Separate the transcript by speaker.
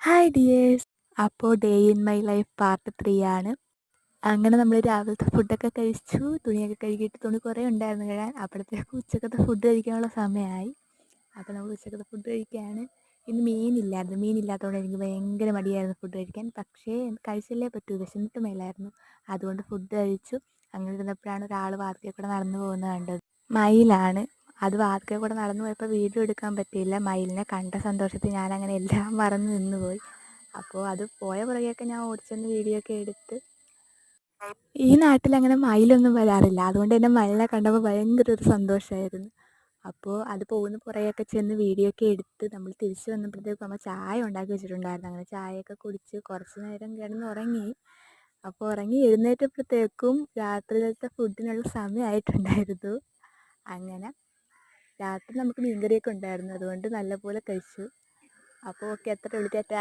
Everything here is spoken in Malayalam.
Speaker 1: Hi dears. അപ്പോൾ day in my life part 3 ആണ്. അങ്ങനെ നമ്മൾ രാവിലത്തെ ഫുഡൊക്കെ കഴിച്ചു. തുണിയൊക്കെ കഴുകിയിട്ട് തുണി കുറേ ഉണ്ടായിരുന്നു കഴുകാൻ. അപ്പോഴത്തേക്കും ഉച്ചക്കത്തെ ഫുഡ് കഴിക്കാനുള്ള സമയമായി. അപ്പോൾ നമ്മൾ ഉച്ചക്കത്തെ ഫുഡ് കഴിക്കുകയാണ്. ഇന്ന് മീനില്ലായിരുന്നു. മീനില്ലാത്തതുകൊണ്ട് എനിക്ക് ഭയങ്കര മടിയായിരുന്നു ഫുഡ് കഴിക്കാൻ. പക്ഷേ കഴിച്ചല്ലേ പറ്റൂ, വിശന്നിട്ട് മേലായിരുന്നു. അതുകൊണ്ട് ഫുഡ് കഴിച്ചു. അങ്ങനെ ഇരുന്നപ്പോഴാണ് ഒരാൾ വാതിൽക്കൽ കൂടെ നടന്നു പോകുന്നത് കണ്ടത്. മയിലാണ്. അത് വാതിൽക്കൽ കൂടെ നടന്നു പോയപ്പോൾ വീഡിയോ എടുക്കാൻ പറ്റിയില്ല. മയിലിനെ കണ്ട സന്തോഷത്തിൽ ഞാനങ്ങനെ എല്ലാം മറന്ന് നിന്നുപോയി. അപ്പോൾ അത് പോയ പുറകെയൊക്കെ ഞാൻ ഓടിച്ചെന്ന് വീഡിയോ ഒക്കെ എടുത്ത്. ഈ നാട്ടിലങ്ങനെ മയിലൊന്നും വരാറില്ല. അതുകൊണ്ട് തന്നെ മയിലിനെ കണ്ടപ്പോൾ ഭയങ്കര ഒരു സന്തോഷമായിരുന്നു. അപ്പോൾ അത് പോകുന്ന പുറകെയൊക്കെ ചെന്ന് വീഡിയോ ഒക്കെ എടുത്ത് നമ്മൾ തിരിച്ച് വന്നപ്പോഴത്തേക്കും അമ്മ ചായ ഉണ്ടാക്കി വെച്ചിട്ടുണ്ടായിരുന്നു. അങ്ങനെ ചായയൊക്കെ കുടിച്ച് കുറച്ച് നേരം കിടന്നുറങ്ങി. അപ്പോൾ ഉറങ്ങി എഴുന്നേറ്റപ്പോഴത്തേക്കും രാത്രിയിലത്തെ ഫുഡിനുള്ള സമയമായിട്ടുണ്ടായിരുന്നു. അങ്ങനെ രാത്രി നമുക്ക് മീൻകറിയൊക്കെ ഉണ്ടായിരുന്നു. അതുകൊണ്ട് നല്ലപോലെ കഴിച്ചു. അപ്പോൾ ഓക്കെ, അത്ര വിളിക്കാറ്റ.